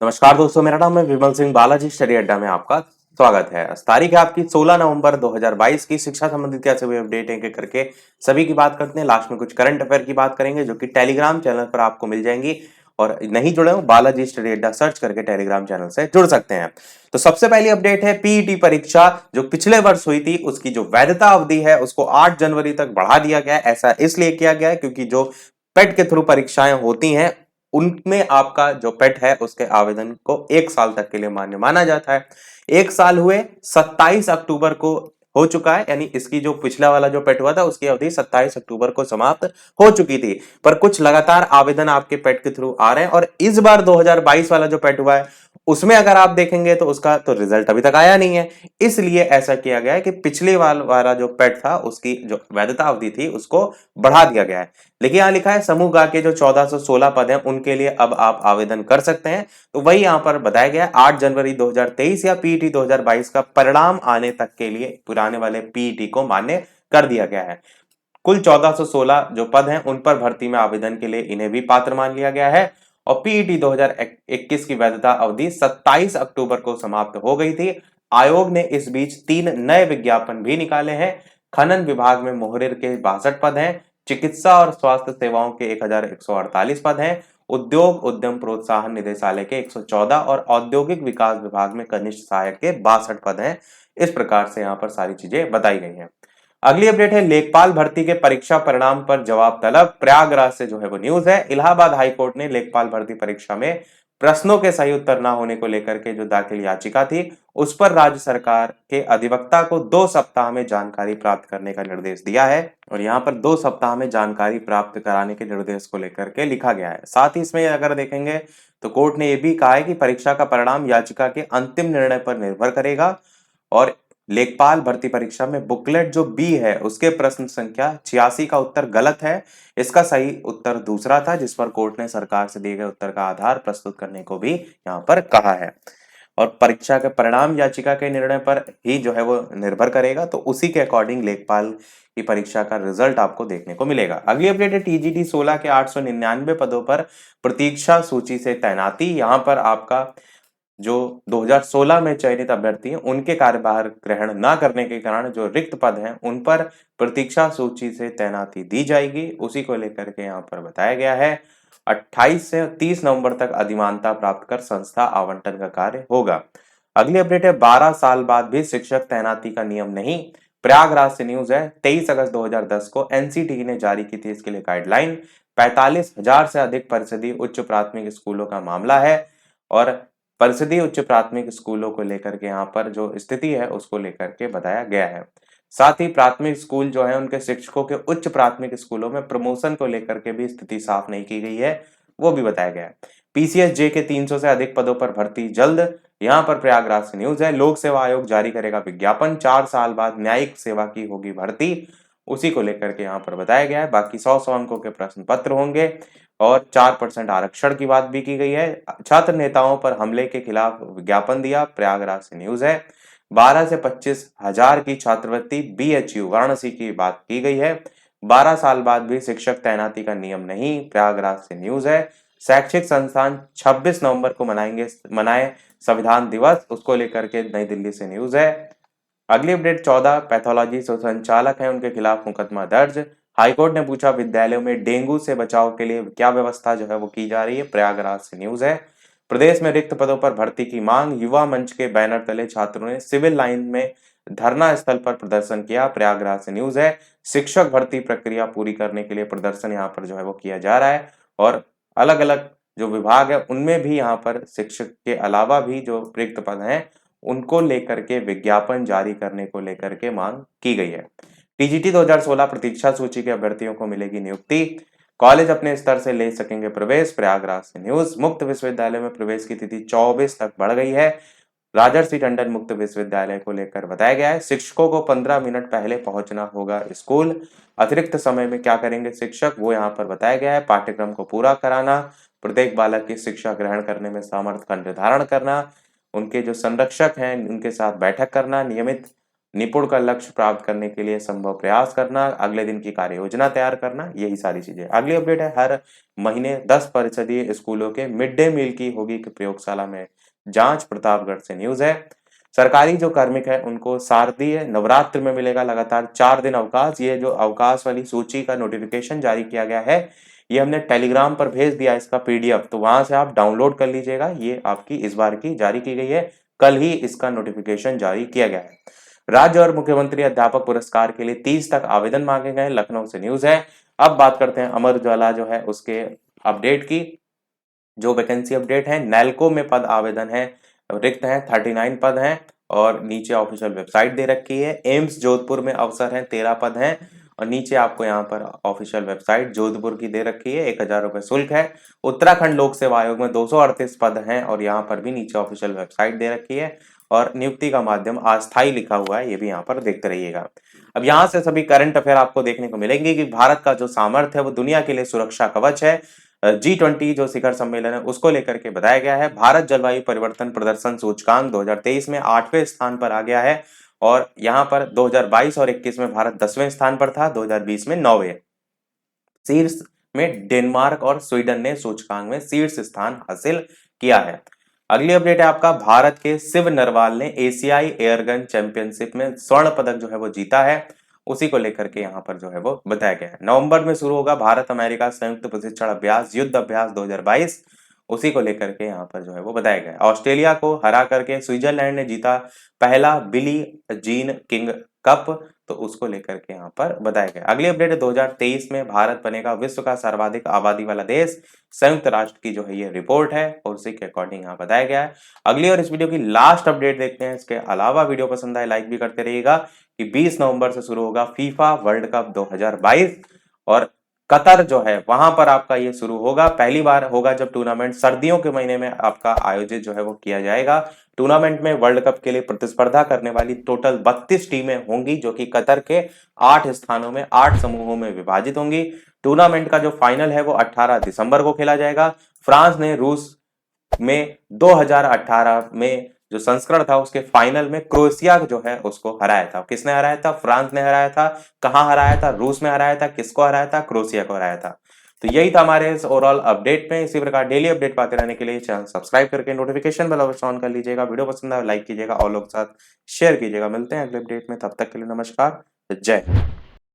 नमस्कार दोस्तों, मेरा नाम है विमल सिंह बालाजी। स्टडी अड्डा में आपका स्वागत है। आज तारीख है आपकी 16 नवंबर 2022 की। शिक्षा संबंधित कैसे हुए अपडेट है करके सभी की बात करते हैं। लास्ट में कुछ करंट अफेयर की बात करेंगे जो कि टेलीग्राम चैनल पर आपको मिल जाएंगी। और नहीं जुड़े हो, बालाजी स्टडी अड्डा सर्च करके टेलीग्राम चैनल से जुड़ सकते हैं। तो सबसे पहली अपडेट है, पीईटी परीक्षा जो पिछले वर्ष हुई थी उसकी जो वैधता अवधि है उसको 8 जनवरी तक बढ़ा दिया गया है। ऐसा इसलिए किया गया है क्योंकि जो पेट के थ्रू परीक्षाएं होती हैं उनमें आपका जो पेट है उसके आवेदन को 1 साल तक के लिए मान्य माना जाता है। 1 साल हुए, 27 अक्टूबर को हो चुका है, यानी इसकी जो पिछला वाला जो पेट हुआ था उसकी अवधि 27 अक्टूबर को समाप्त हो चुकी थी। पर कुछ लगातार आवेदन आपके पेट के थ्रू आ रहे हैं और इस बार 2022 वाला जो पेट हुआ है उसमें अगर आप देखेंगे तो उसका तो रिजल्ट अभी तक आया नहीं है। इसलिए ऐसा किया गया है कि पिछले वाला जो पेट था उसकी जो वैधता अवधि थी उसको बढ़ा दिया गया है। देखिए यहां लिखा है समूह ग के जो 1416 पद हैं उनके लिए अब आप आवेदन कर सकते हैं। तो वही यहां पर बताया गया है 8 जनवरी 2023 या पीईटी 2022 का परिणाम आने तक के लिए पुराने वाले पीईटी को मान्य कर दिया गया है। कुल 1416 जो पद हैं उन पर भर्ती में आवेदन के लिए इन्हें भी पात्र मान लिया गया है। और पीईटी 2021 की वैधता अवधि 27 अक्टूबर को समाप्त हो गई थी। आयोग ने इस बीच 3 नए विज्ञापन भी निकाले हैं। खनन विभाग में मोहरिर के 62 पद हैं। चिकित्सा और स्वास्थ्य सेवाओं के 1148 पद हैं। उद्योग उद्यम प्रोत्साहन निदेशालय के 114 और औद्योगिक विकास विभाग में कनिष्ठ सहायक के 62 पद हैं। इस प्रकार से यहाँ पर सारी चीजें बताई गई हैं। अगली अपडेट है, लेखपाल भर्ती के परीक्षा परिणाम पर जवाब तलब। प्रयागराज से जो है वो न्यूज है। इलाहाबाद हाईकोर्ट ने लेखपाल भर्ती परीक्षा में प्रश्नों के सही उत्तर न होने को लेकर के जो दाखिल याचिका थी उस पर राज्य सरकार के अधिवक्ता को 2 सप्ताह में जानकारी प्राप्त करने का निर्देश दिया है। और यहाँ पर 2 सप्ताह में जानकारी प्राप्त कराने के निर्देश को लेकर के लिखा गया है। साथ ही इसमें अगर देखेंगे तो कोर्ट ने यह भी कहा है कि परीक्षा का परिणाम याचिका के अंतिम निर्णय पर निर्भर करेगा। और लेखपाल भर्ती परीक्षा में बुकलेट जो बी है उसके प्रश्न संख्या 86 का उत्तर गलत है। इसका सही उत्तर दूसरा था जिस पर कोर्ट ने सरकार से दिए गए उत्तर का आधार प्रस्तुत करने को भी यहाँ पर कहा है। और परीक्षा के परिणाम याचिका के निर्णय पर ही जो है वो निर्भर करेगा, तो उसी के अकॉर्डिंग लेखपाल की परीक्षा का रिजल्ट आपको देखने को मिलेगा। अगली अपडेट है, टीजीटी 16 के 899 पदों पर प्रतीक्षा सूची से तैनाती। यहाँ पर आपका जो 2016 में चयनित अभ्यर्थी हैं उनके कार्यभार ग्रहण न करने के कारण जो रिक्त पद हैं उन पर प्रतीक्षा सूची से तैनाती दी जाएगी। उसी को लेकर के यहाँ पर बताया गया है 28 से 30 नवंबर तक अधिमानता प्राप्त कर संस्था आवंटन का कार्य होगा। अगली अपडेट है, 12 साल बाद भी शिक्षक तैनाती का नियम नहीं। प्रयागराज से न्यूज है। 23 अगस्त 2010 को एनसीटी ने जारी की थी इसके लिए गाइडलाइन। 45,000 से अधिक परिषदीय उच्च प्राथमिक स्कूलों का मामला है। और परिषदीय उच्च प्राथमिक स्कूलों को लेकर के यहाँ पर जो स्थिति है उसको लेकर के बताया गया है। साथ ही प्राथमिक स्कूल जो है उनके शिक्षकों के उच्च प्राथमिक स्कूलों में प्रमोशन को लेकर के भी स्थिति साफ नहीं की गई है, वो भी बताया गया है। पीसीएसजे के 300 से अधिक पदों पर भर्ती जल्द। यहाँ पर प्रयागराज से न्यूज है। लोक सेवा आयोग जारी करेगा विज्ञापन। 4 साल बाद न्यायिक सेवा की होगी भर्ती। उसी को लेकर के यहाँ पर बताया गया है। बाकी 100 अंकों के प्रश्न पत्र होंगे और 4% आरक्षण की बात भी की गई है। छात्र नेताओं पर हमले के खिलाफ विज्ञापन दिया। प्रयागराज से न्यूज है। 12 से 25 हजार की छात्रवृत्ति बीएचयू वाराणसी की बात की गई है। 12 साल बाद भी शिक्षक तैनाती का नियम नहीं। प्रयागराज से न्यूज है। शैक्षिक संस्थान 26 नवंबर को मनाए संविधान दिवस, उसको लेकर के नई दिल्ली से न्यूज है। अगली अपडेट 14 पैथोलॉजी संचालक हैं उनके खिलाफ मुकदमा दर्ज। हाईकोर्ट ने पूछा विद्यालयों में डेंगू से बचाव के लिए क्या व्यवस्था जो है वो की जा रही है। प्रयागराज से न्यूज है। प्रदेश में रिक्त पदों पर भर्ती की मांग। युवा मंच के बैनर तले छात्रों ने सिविल लाइन में धरना स्थल पर प्रदर्शन किया। प्रयागराज से न्यूज है। शिक्षक भर्ती प्रक्रिया पूरी करने के लिए प्रदर्शन यहाँ पर जो है वो किया जा रहा है। और अलग अलग जो विभाग है उनमें भी यहाँ पर शिक्षक के अलावा भी जो रिक्त पद हैं उनको लेकर के विज्ञापन जारी करने को लेकर के मांग की गई है। टीजीटी 2016 प्रतीक्षा सूची के अभ्यर्थियों को मिलेगी नियुक्ति। कॉलेज अपने स्तर से ले सकेंगे प्रवेश। प्रयागराज से न्यूज। मुक्त विश्वविद्यालय में प्रवेश की तिथि 24 तक बढ़ गई है। राजर्षि टंडन मुक्त विश्वविद्यालय को लेकर बताया गया है। शिक्षकों को 15 मिनट पहले पहुंचना होगा स्कूल। अतिरिक्त समय में क्या करेंगे शिक्षक, वो यहाँ पर बताया गया है। पाठ्यक्रम को पूरा कराना, प्रत्येक बालक की शिक्षा ग्रहण करने में सामर्थ्य का निर्धारण करना, उनके जो संरक्षक हैं उनके साथ बैठक करना, नियमित निपुण का लक्ष्य प्राप्त करने के लिए संभव प्रयास करना, अगले दिन की कार्य योजना तैयार करना, यही सारी चीजें। अगली अपडेट है, हर महीने 10% स्कूलों के मिड डे मील की होगी कि प्रयोगशाला में जांच। प्रतापगढ़ से न्यूज है। सरकारी जो कार्मिक है उनको शारदीय नवरात्र में मिलेगा लगातार 4 दिन अवकाश। ये जो अवकाश वाली सूची का नोटिफिकेशन जारी किया गया है, ये हमने टेलीग्राम पर भेज दिया इसका पीडीएफ, तो वहां से आप डाउनलोड कर लीजिएगा। ये आपकी इस बार की जारी की गई है, कल ही इसका नोटिफिकेशन जारी किया गया है। राज्य और मुख्यमंत्री अध्यापक पुरस्कार के लिए 30 तक आवेदन मांगे गए, लखनऊ से न्यूज है। अब बात करते हैं अमर उजाला जो है उसके अपडेट की। जो वैकेंसी अपडेट है, नैल्को में पद आवेदन है, रिक्त हैं 39 पद हैं और नीचे ऑफिशियल वेबसाइट दे रखी है। एम्स जोधपुर में अवसर हैं, 13 पद हैं और नीचे आपको यहाँ पर ऑफिशियल वेबसाइट जोधपुर की दे रखी है। 1000 रुपए शुल्क है। उत्तराखंड लोक सेवा आयोग में 238 पद हैं और यहाँ पर भी नीचे ऑफिशियल वेबसाइट दे रखी है और नियुक्ति का माध्यम अस्थायी लिखा हुआ है, ये भी यहाँ पर देखते रहिएगा। अब यहाँ से सभी करंट अफेयर आपको देखने को मिलेंगे कि भारत का जो सामर्थ्य है वो दुनिया के लिए सुरक्षा कवच है। G20 जो शिखर सम्मेलन है उसको लेकर के बताया गया है। भारत जलवायु परिवर्तन प्रदर्शन सूचकांक 2023 में 8वें स्थान पर आ गया है और यहाँ पर 2022 और 21 में भारत 10वें स्थान पर था, 2020 में 9वें। शीर्ष में डेनमार्क और स्वीडन ने सूचकांक में शीर्ष स्थान हासिल किया है। अगली अपडेट है आपका, भारत के शिव नरवाल ने एशियाई एयरगन चैंपियनशिप में स्वर्ण पदक जो है वो जीता है। उसी को लेकर के यहाँ पर जो है वो बताया गया है। नवंबर में शुरू होगा भारत अमेरिका संयुक्त प्रशिक्षण अभ्यास युद्ध अभ्यास 2022, उसी को लेकर के यहाँ पर जो है वो बताया गया है। ऑस्ट्रेलिया को हरा करके स्विट्जरलैंड ने जीता पहला बिली जीन किंग कप, तो उसको लेकर के यहाँ पर बताया गया। अगली अपडेट है, 2023 में भारत बनेगा विश्व का सर्वाधिक आबादी वाला देश। संयुक्त राष्ट्र की जो है ये रिपोर्ट है और उसी के अकॉर्डिंग यहाँ बताया गया है। अगली और इस वीडियो की लास्ट अपडेट देखते हैं। इसके अलावा वीडियो पसंद आए लाइक भी करते रहिएगा कि 20 नवंबर से शुरू होगा फीफा वर्ल्ड कप 2022 और कतर जो है वहां पर आपका ये शुरू होगा। पहली बार होगा जब टूर्नामेंट सर्दियों के महीने में आपका आयोजित जो है वो किया जाएगा। टूर्नामेंट में वर्ल्ड कप के लिए प्रतिस्पर्धा करने वाली टोटल 32 टीमें होंगी जो कि कतर के 8 स्थानों में 8 समूहों में विभाजित होंगी। टूर्नामेंट का जो फाइनल है वो 18 दिसंबर को खेला जाएगा। फ्रांस ने रूस में 2018 में जो संस्करण था उसके फाइनल में क्रोएशिया जो है उसको हराया था। किसने हराया था? फ्रांस ने हराया था। कहां हराया था? रूस में हराया था। किसको हराया था? क्रोएशिया को हराया था। तो यही था हमारे इस ओवरऑल अपडेट में। इसी प्रकार डेली अपडेट पाते रहने के लिए चैनल सब्सक्राइब करके नोटिफिकेशन बेल अवश्य ऑन कर लीजिएगा। वीडियो पसंद आए लाइक कीजिएगा और लोग साथ शेयर कीजिएगा। मिलते हैं अगले अपडेट में, तब तक के लिए नमस्कार, जय हिंद।